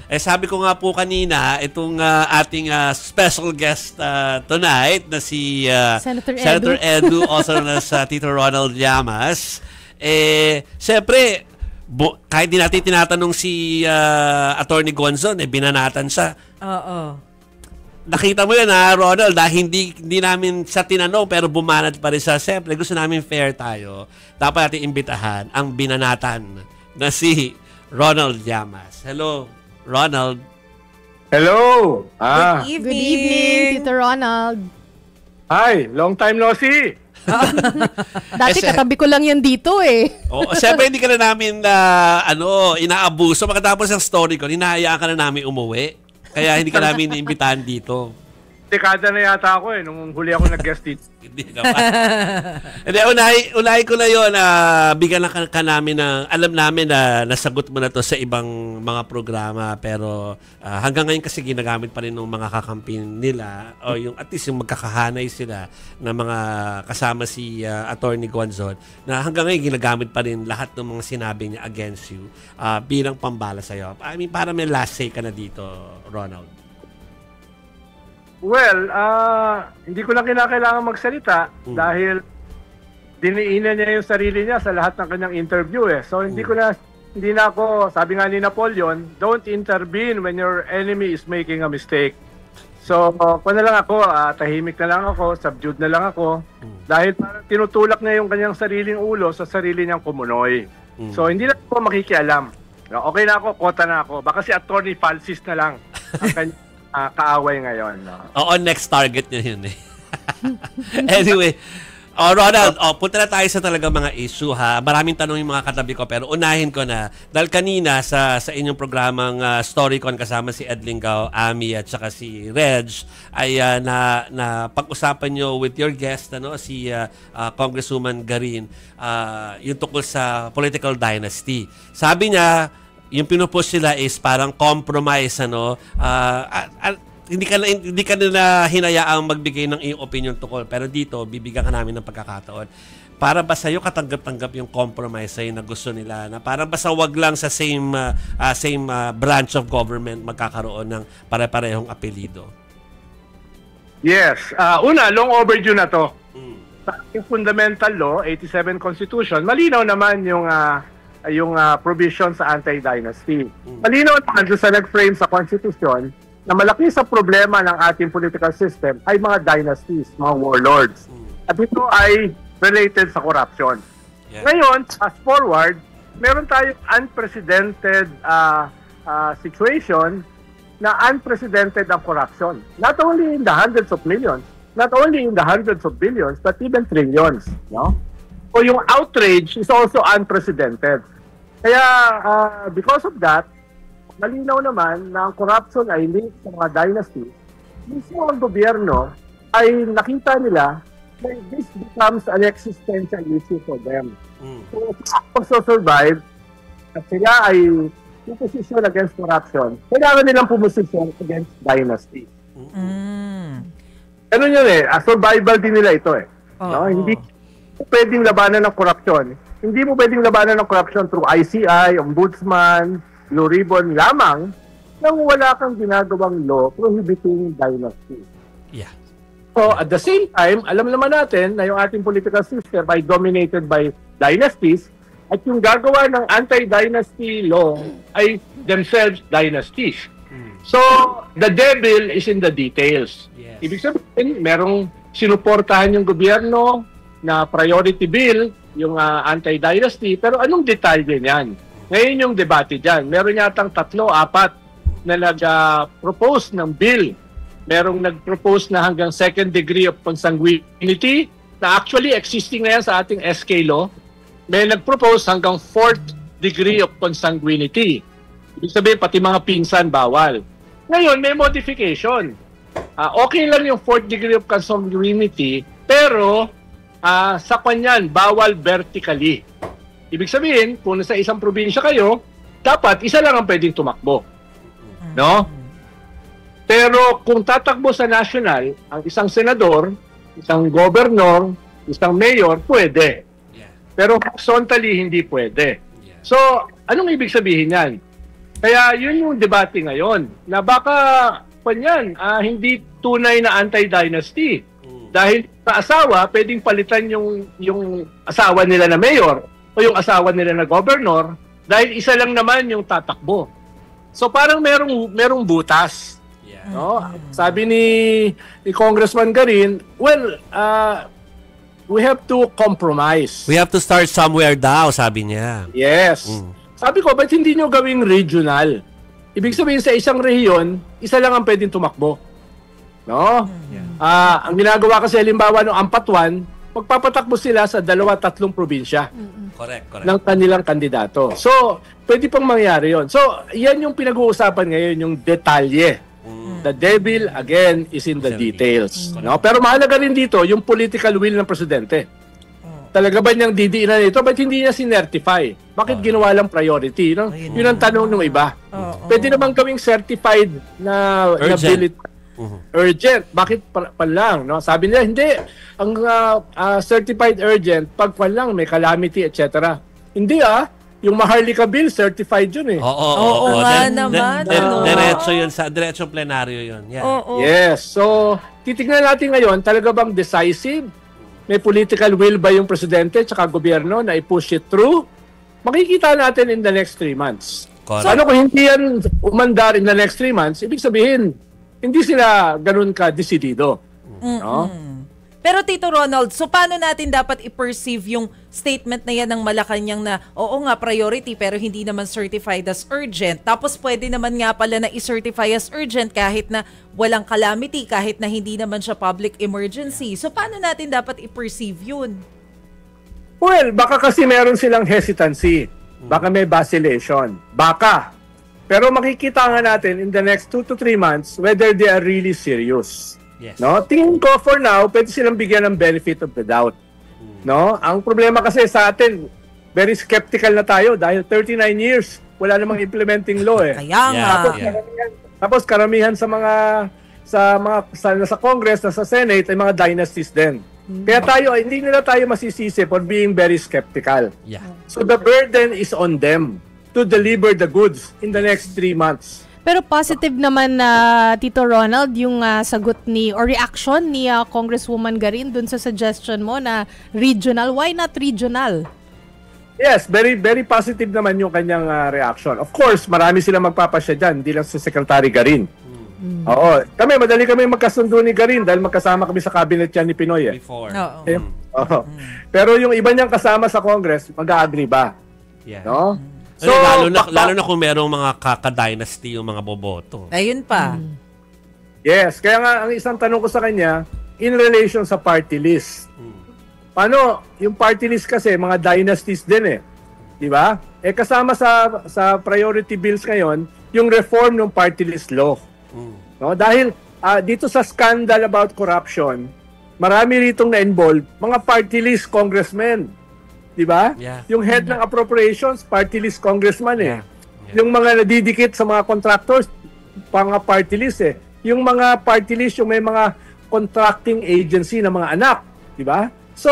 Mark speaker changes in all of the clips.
Speaker 1: Sabi ko nga po kanina, itong ating special guest tonight na si Senator Edu, also known as Tito Ronald Llamas. Siyempre, kahit di natin tinatanong si Attorney Gonzon, binanatan siya.
Speaker 2: Oo.
Speaker 1: Nakita mo yan Ronald, hindi namin sa tinanong pero bumanat pa rin siya. Siyempre, gusto namin fair tayo. Dapat natin imbitahan ang binanatan na si Ronald Llamas. Hello, Ronald.
Speaker 3: Hello.
Speaker 2: Good evening, Tito Ronald.
Speaker 3: Hi, long time no see.
Speaker 2: Dati katabi ko lang yan dito
Speaker 1: Siyempre hindi ka na namin inaabuso. Makatapos ng story ko, hinahayaan ka na namin umuwi. Kaya hindi ka namin iimbitahan dito.
Speaker 3: Dekada na yata ako nung huli ako nag-guest dito.
Speaker 1: Hindi naman. Hindi, unay ko na yun. Bigyan lang ka namin ng, alam namin na nasagot mo na to sa ibang mga programa. Pero hanggang ngayon kasi ginagamit pa rin ng mga kakampi nila. O yung at least yung magkakahanay sila na mga kasama si Attorney Gonzon. Na hanggang ngayon ginagamit pa rin lahat ng mga sinabi niya against you bilang pambala sa'yo. I mean, para may last say ka na dito, Ronald.
Speaker 3: Well, hindi ko lang kinakailangan magsalita dahil diniinan niya yung sarili niya sa lahat ng kanyang interview So hindi na ako, sabi nga ni Napoleon, don't intervene when your enemy is making a mistake. So, na lang ako, tahimik na lang ako, subdued na lang ako dahil parang tinutulak niya yung kanyang sariling ulo sa sarili niyang kumunoy. So hindi na ako makikialam. Okay na ako, kota na ako. Baka si Attorney Falsis na lang ang kanyang kaaway ngayon.
Speaker 1: Oo, next target niya yun Anyway, Ronald, punta na tayo sa talaga mga issue Maraming tanong yung mga katabi ko pero unahin ko na. Dahil kanina sa inyong programang Storycon kasama si Ed Lingao, Ami at saka si Reg ay na pag-usapan nyo with your guest si Congresswoman Garin yung tungkol sa political dynasty. Sabi niya, yung pinupush sila is parang compromise hindi ka nila hinayaang magbigay ng iyong opinion tungkol pero dito bibigyan ka namin ng pagkakataon para ba sa'yo katanggap-tanggap yung compromise sa'yo na gusto nila na para ba sa wag lang sa same branch of government magkakaroon ng pare-parehong apelido?
Speaker 3: Yes. Una, long overdue na to. Sa fundamental law, 87 Constitution, malinaw naman yung provision sa anti-dynasty. Malinaw naman sa nag-frame sa Constitution na malaki sa problema ng ating political system ay mga dynasties, mga warlords. At ito ay related sa corruption. Yeah. Ngayon, fast forward, meron tayong unprecedented situation na unprecedented ang corruption. Not only in the hundreds of millions, not only in the hundreds of billions, but even trillions. No? So yung outrage is also unprecedented. Kaya because of that, malinaw naman na ang corruption ay linked sa mga dynasties. Mismo ang gobyerno ay nakita nila na this becomes an existential issue for them. So, pag-survive at sila ay puposisyon against corruption, kailangan nilang puposisyon against dynasty. Ano yun survival din nila ito No? Hindi pwedeng labanan ng corruption. Hindi mo pwedeng labanan ng corruption through ICI, Ombudsman, Blue Ribbon lamang nang wala kang ginagawang law prohibiting dynasty.
Speaker 1: Yeah.
Speaker 3: So at the same time, alam naman natin na yung ating political system ay dominated by dynasties at yung gagawa ng anti-dynasty law ay themselves dynasties. So the devil is in the details. Yes. Ibig sabihin, merong sinuportahan yung gobyerno na priority bill, yung anti-dynasty, pero anong detalye niyan? Ngayon yung debate dyan. Meron yatang 3-4 na nag-propose ng bill. Merong nag-propose na hanggang second degree of consanguinity na actually existing na yan sa ating SK law. May nag-propose hanggang 4th degree of consanguinity. Ibig sabihin, pati mga pinsan bawal. Ngayon, may modification. Okay lang yung 4th degree of consanguinity, pero sa kanyan, bawal vertically. Ibig sabihin, kung sa isang probinsya kayo, dapat isa lang ang pwedeng tumakbo. No? Pero kung tatakbo sa national, ang isang senador, isang governor, isang mayor, pwede. Pero horizontally, hindi pwede. So, anong ibig sabihin yan? Kaya yun yung debate ngayon, na baka hindi tunay na anti-dynasty. Dahil sa asawa, pwedeng palitan yung asawa nila na mayor o yung asawa nila na governor dahil isa lang naman yung tatakbo. So parang merong butas.
Speaker 1: Yeah.
Speaker 3: No? Sabi ni Congressman Garin, we have to compromise.
Speaker 1: We have to start somewhere daw, sabi niya.
Speaker 3: Yes. Sabi ko, ba't hindi nyo gawing regional? Ibig sabihin sa isang rehiyon, isa lang ang pwedeng tumakbo. No? Ang ginagawa kasi halimbawa ng Ampatuan, magpapatakbo sila sa 2-3 probinsya
Speaker 1: Correct.
Speaker 3: ng kanilang kandidato. So, pwede pang mangyari yon. So, yan yung pinag-uusapan ngayon, yung detalye. The devil, again, is in the details. No? Pero mahalaga rin dito, yung political will ng presidente. Talaga ba niyang didiinan ito? Ba't hindi niya sinertify? Bakit ginawa lang priority? No? Yun ang tanong ng iba. Pwede naman gawing certified na
Speaker 1: Urgent.
Speaker 3: Urgent. Bakit pa lang? No? Sabi nila, hindi. Ang certified urgent, pag pa lang, may calamity, etc. Hindi Yung Maharlika Bill, certified yun eh.
Speaker 4: Oo nga naman.
Speaker 1: Diretso yun, diretso plenaryo yun. Yeah.
Speaker 3: Yes. So, titignan natin ngayon, talaga bang decisive? May political will ba yung presidente at gobyerno na i-push it through? Makikita natin in the next 3 months.
Speaker 1: Correct.
Speaker 3: Ano kung hindi yan umandar in the next 3 months, ibig sabihin, hindi sila ganun ka-desidido. No?
Speaker 4: Pero Tito Ronald, so paano natin dapat i-perceive yung statement na yan ng Malacanang na oo nga priority pero hindi naman certified as urgent. Tapos pwede naman nga pala na i-certify as urgent kahit na walang calamity, kahit na hindi naman siya public emergency. So paano natin dapat i-perceive yun?
Speaker 3: Well, baka kasi meron silang hesitancy. Baka may vacillation. Baka. Pero makikita nga natin in the next 2 to 3 months whether they are really serious.
Speaker 1: Yes.
Speaker 3: No? Tingin ko for now, pwede silang bigyan ng benefit of the doubt. No? Ang problema kasi sa atin, very skeptical na tayo dahil 39 years, wala namang implementing law eh.
Speaker 4: Kaya nga.
Speaker 3: Tapos karamihan sa Congress, sa Senate ay mga dynasties din. Kaya hindi nila tayo masisisi for being very skeptical.
Speaker 1: Yeah.
Speaker 3: So the burden is on them to deliver the goods in the next 3 months.
Speaker 2: Pero positive naman na Tito Ronald yung sagot or reaction ni Congresswoman Garin dun sa suggestion mo na regional. Why not regional?
Speaker 3: Yes, very very positive naman yung kanyang reaction. Of course, marami silang magpapasya dyan, hindi lang si Secretary Garin. Oo, madali kami magkasundo ni Garin dahil magkasama kami sa cabinet yan ni Pinoy eh.
Speaker 1: Before.
Speaker 3: Pero yung iba niyang kasama sa Congress, mag-agree ba?
Speaker 1: Yeah.
Speaker 3: No?
Speaker 1: So, lalo na kung merong mga kaka-dynasty yung mga boboto.
Speaker 4: Ayun pa.
Speaker 3: Yes, kaya nga ang isang tanong ko sa kanya, in relation sa party list. Paano, yung party list kasi, mga dynasties din eh. Di ba? Kasama sa priority bills ngayon, yung reform ng party list law. No? Dahil dito sa scandal about corruption, marami ritong na-involved, mga party list congressmen. Di ba?
Speaker 1: Yeah.
Speaker 3: Yung head ng appropriations, party list congressman eh.
Speaker 1: Yeah.
Speaker 3: Yung mga nadidikit sa mga contractors, mga party list eh. Yung mga party list, yung may mga contracting agency ng mga anak. Di ba? So,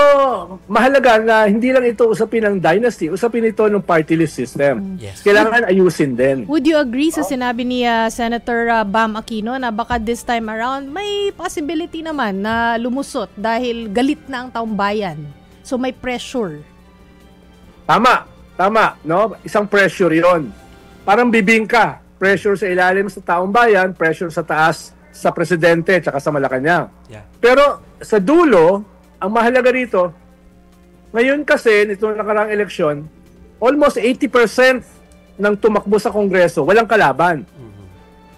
Speaker 3: mahalaga na hindi lang ito usapin ng dynasty, usapin ito ng party list system.
Speaker 1: Yes.
Speaker 3: Kailangan ayusin din.
Speaker 2: Would you agree sa sinabi ni Senator Bam Aquino na baka this time around may possibility naman na lumusot dahil galit na ang taong bayan? So, may pressure.
Speaker 3: Tama, no? Isang pressure 'yon. Parang bibingka, pressure sa ilalim sa taong bayan, pressure sa taas sa presidente at sa Malacanang.
Speaker 1: Yeah.
Speaker 3: Pero sa dulo, ang mahalaga rito, ngayon kasi nitong nakaraang eleksyon, almost 80% ng tumakbo sa Kongreso walang kalaban.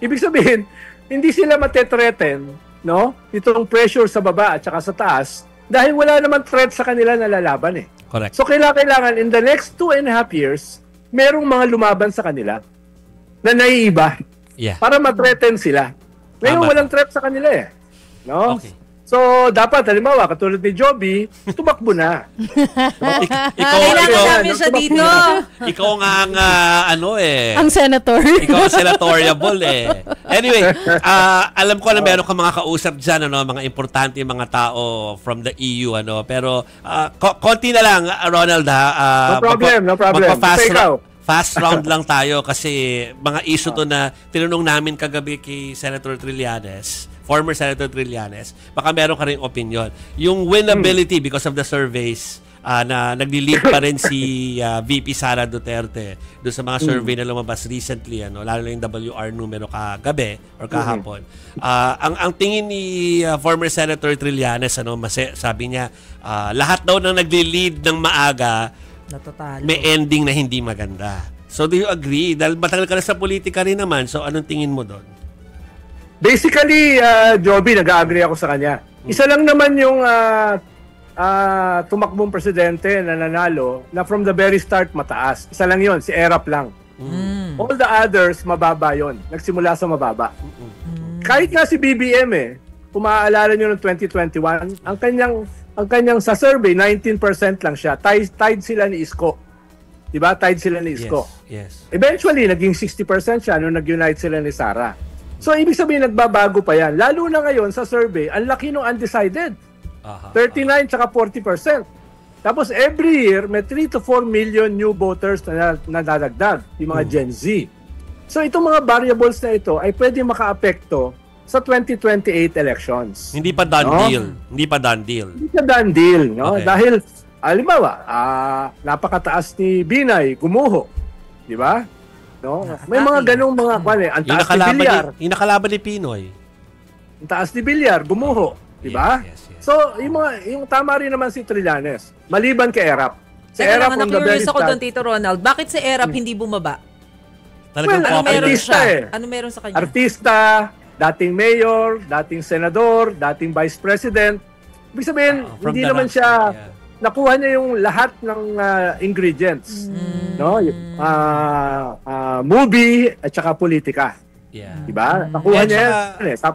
Speaker 3: Ibig sabihin, hindi sila matetreten, no? Itong pressure sa baba at sa taas dahil wala naman threat sa kanila na lalaban eh.
Speaker 1: Correct.
Speaker 3: So kailangan in the next 2.5 years, merong mga lumaban sa kanila na naiiba para ma-threaten sila. Ngayon walang threat sa kanila eh. No?
Speaker 1: Okay.
Speaker 3: So dapat, halimbawa, katulad ni Joby, tumakbo na. No?
Speaker 4: Kailangan namin siya dito.
Speaker 1: Ikaw nga ang
Speaker 2: Ang senator.
Speaker 1: Ikaw ang senatoriable eh. Anyway, alam ko na meron ka mga kausap dyan, mga importante mga tao from the EU, pero konti na lang, Ronald, ha?
Speaker 3: No problem.
Speaker 1: Fast round lang tayo kasi mga issue to na tinanong namin kagabi kay Senator Trillanes, former Senator Trillanes, baka meron ka rin opinion. Yung winnability because of the surveys na nagli-lead pa rin si VP Sara Duterte doon sa mga survey na lumabas recently, lalo na yung WR numero kagabi or kahapon. Ang tingin ni former Senator Trillanes, sabi niya, lahat daw ng nagli-lead ng maaga,
Speaker 4: Natatalo.
Speaker 1: may ending na hindi maganda. So do you agree? Dahil matagal ka na sa politika rin naman, so anong tingin mo doon?
Speaker 3: Basically, Joby, nag-agree ako sa kanya. Isa lang naman yung tumakbong presidente na nanalo na from the very start mataas. Isa lang yon, si Erap lang. All the others, mababa yon. Nagsimula sa mababa. Kahit nga si BBM kung maaalala nyo noong 2021, ang kanyang sa survey, 19% lang siya. Tied sila ni Isko. Diba? Tied sila ni Isko.
Speaker 1: Yes.
Speaker 3: Eventually, naging 60% siya nung nag-unite sila ni Sara. So, ibig sabihin, nagbabago pa yan. Lalo na ngayon sa survey, ang laki nung undecided. 39 tsaka 40%. Tapos, every year, may 3 to 4 million new voters na nadadagdag, yung mga Gen Z. So, itong mga variables na ito ay pwede maka-apekto sa 2028 elections.
Speaker 1: Hindi pa done deal. Hindi pa done deal.
Speaker 3: Hindi pa done deal, no?
Speaker 1: Okay.
Speaker 3: Dahil, halimbawa, napakataas ni Binay, gumuho. Di ba? No? May mga ganong mga ang taas ni Bilyar.
Speaker 1: Yung nakalaban ni Pinoy.
Speaker 3: Ang taas ni Bilyar, gumuho. Di ba?
Speaker 1: Yes.
Speaker 3: So, yung tama rin naman si Trillanes. Maliban kay Erap. Si
Speaker 4: Teka
Speaker 3: Erap
Speaker 4: lang,
Speaker 3: from the very
Speaker 4: na-curious ako
Speaker 3: start.
Speaker 4: doon, Tito Ronald. Bakit si Erap hindi bumaba?
Speaker 1: Talagang
Speaker 3: Well,
Speaker 4: Ano
Speaker 1: popular.
Speaker 4: meron
Speaker 3: artista
Speaker 4: siya? Ano meron sa kanya?
Speaker 3: Artista, dating mayor, dating senador, dating vice president. Ibig sabihin,
Speaker 1: From
Speaker 3: hindi
Speaker 1: the
Speaker 3: naman
Speaker 1: ranks,
Speaker 3: siya,
Speaker 1: yeah.
Speaker 3: nakuha niya yung lahat ng ingredients. No? Movie at saka politika.
Speaker 1: Yeah.
Speaker 3: Diba? Nakuha
Speaker 1: At
Speaker 3: niya
Speaker 1: saka,
Speaker 3: yan.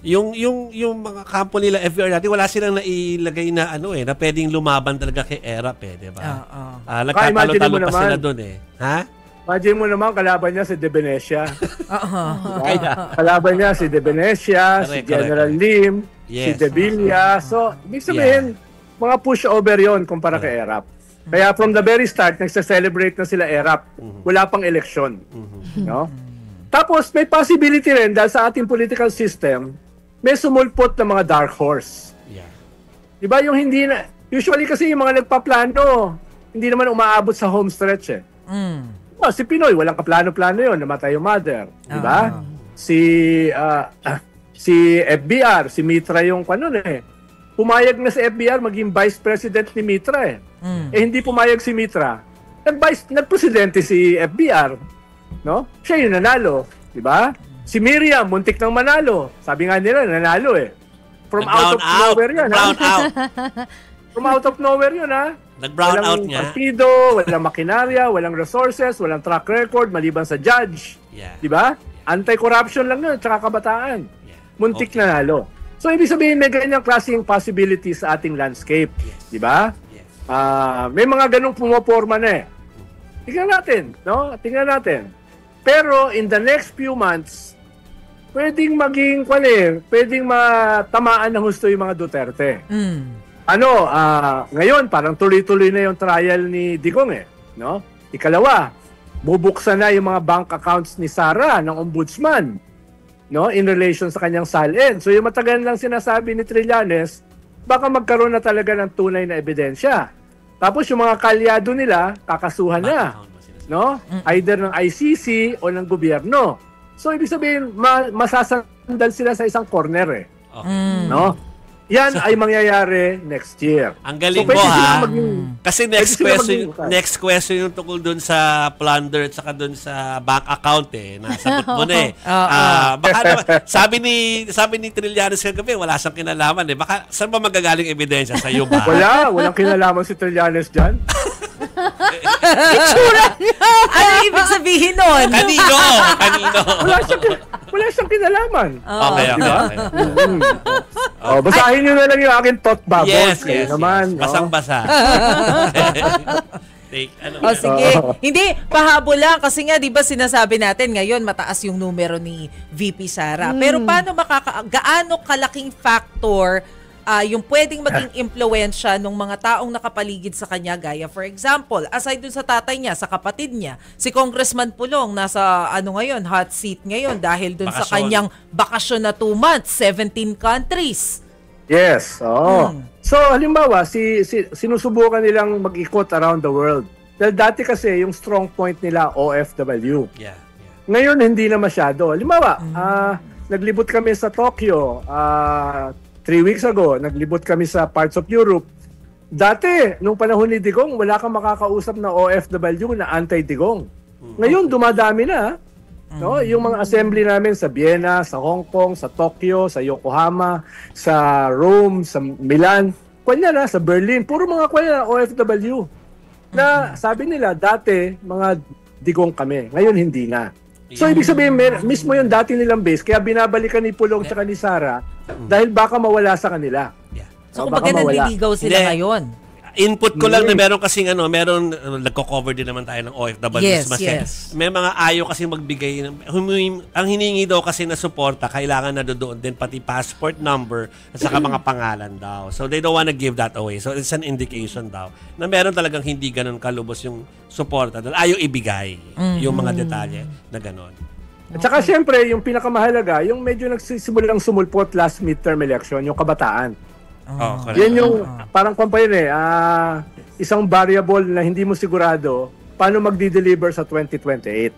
Speaker 1: Yung mga kampo nila FVR natin, wala silang nailagay na na pwedeng lumaban talaga kay Erap di ba? Nagkatalo-talo pa sila doon Ha?
Speaker 3: Imagine mo naman, kalaban niya si De Venecia.
Speaker 1: Kaya,
Speaker 3: Kalaban niya si De Venecia, si
Speaker 1: Correct,
Speaker 3: General Lim, si
Speaker 1: Yes.
Speaker 3: De Villa. So, ibig sabihin, mga pushover yon kumpara kay Erap. Kaya from the very start, nagsa-celebrate na sila Erap. Wala pang eleksyon. No? Tapos, may possibility rin dahil sa ating political system, may sumulpot na mga dark horse.
Speaker 1: yeah.
Speaker 3: Diba yung hindi na... Usually kasi yung mga nagpaplano, hindi naman umaabot sa home stretch Si Pinoy, walang kaplano-plano yun. Namatay yung mother. Diba? Si FBR, si Mitra yung pumayag na si FBR maging vice president ni Mitra hindi pumayag si Mitra. Nag-presidente si FBR. No? Siya yung nanalo. Diba? Si Miriam, muntik nang manalo. Sabi nga nila, nanalo From out of nowhere yan.
Speaker 1: Brown out.
Speaker 3: From out of nowhere yun,
Speaker 1: Nag-brown out
Speaker 3: walang
Speaker 1: niya.
Speaker 3: partido, walang makinarya, walang resources, walang track record, maliban sa judge.
Speaker 1: Yeah.
Speaker 3: Di ba? Anti-corruption lang yun, tsaka kabataan.
Speaker 1: Yeah.
Speaker 3: Muntik na nalo. So, ibig sabihin, may ganyang klaseng possibilities sa ating landscape. Di ba?
Speaker 1: Yes.
Speaker 3: May mga ganong pumaporma na Tingnan natin, no? Tingnan natin. Pero, in the next few months, pwedeng maging, pwedeng matamaan ng husto yung mga Duterte. Ngayon, parang tuloy-tuloy na yung trial ni Digong no? Ikalawa, bubuksan na yung mga bank accounts ni Sara ng ombudsman, no? In relation sa kanyang SALN. So yung matagal lang sinasabi ni Trillanes, baka magkaroon na talaga ng tunay na ebidensya. Tapos yung mga kalyado nila, kakasuhan na, no? Either ng ICC o ng gobyerno. So ibig sabihin, masasandal sila sa isang corner
Speaker 1: Okay.
Speaker 3: no? Yan ay mangyayari next year.
Speaker 1: Ang galing
Speaker 3: pwede
Speaker 1: mo
Speaker 3: sila
Speaker 1: Kasi next question yung tungkol dun sa plunder at saka dun sa bank account Nasagot mo na baka naman, sabi ni Trillanes kagabi, wala siyang kinalaman Baka saan ba magagaling ebidensya sa iyo ba?
Speaker 3: Walang kinalaman si Trillanes dyan.
Speaker 4: Ano ibig sabihin nun?
Speaker 1: Kanino?
Speaker 3: Wala siyang kinalaman.
Speaker 1: Okay.
Speaker 3: Basahin nyo na lang yung aking thought bubbles.
Speaker 1: Yes.
Speaker 3: Naman,
Speaker 1: Basang-basa.
Speaker 4: Sige. Hindi, pahabol lang. Kasi nga, di ba sinasabi natin ngayon, mataas yung numero ni VP Sara. Pero paano gaano kalaking factor yung pwedeng maging impluwensya ng mga taong nakapaligid sa kanya, gaya for example, aside dun sa tatay niya, sa kapatid niya, si Congressman Pulong nasa ngayon, hot seat ngayon dahil dun sa
Speaker 1: Bakasyon.
Speaker 4: kanyang bakasyon na 2 months, 17 countries.
Speaker 3: Yes, oo. So, halimbawa, sinusubukan nilang mag-ikot around the world. Dahil dati kasi, yung strong point nila, OFW.
Speaker 1: Yeah.
Speaker 3: Ngayon, hindi na masyado. Halimbawa, naglibot kami sa Tokyo 3 weeks ago. Naglibot kami sa parts of Europe. Dati, nung panahon ni Digong, wala kang makakausap na OFW na anti-Digong. Ngayon, dumadami na. No? Yung mga assembly namin sa Vienna, sa Hong Kong, sa Tokyo, sa Yokohama, sa Rome, sa Milan, kunya sa Berlin, puro mga OFW. Na sabi nila, dati, mga Digong kami. Ngayon, hindi na. So, ibig sabihin, mismo yung dati nilang base, kaya binabalikan ni Pulong at ni Sara dahil baka mawala sa kanila.
Speaker 1: Yeah.
Speaker 4: So, kumbaga nanliligaw sila
Speaker 1: Hindi.
Speaker 4: ngayon.
Speaker 1: Input ko lang na meron kasing nagko-cover din naman tayo ng OFWs.
Speaker 4: Yes.
Speaker 1: May mga ayaw kasi magbigay. Ang hiningi daw kasi na suporta, kailangan na doon din pati passport number at saka mga pangalan daw. So they don't wanna give that away. So it's an indication daw na meron talagang hindi ganun kalubos yung suporta. Dahil ayaw ibigay yung mga detalye na ganun.
Speaker 3: At saka siyempre, yung pinakamahalaga, yung medyo nagsisimulang sumulpot last midterm election, yung kabataan.
Speaker 1: Correct.
Speaker 3: Yan yung parang isang variable na hindi mo sigurado paano magdi-deliver sa 2028.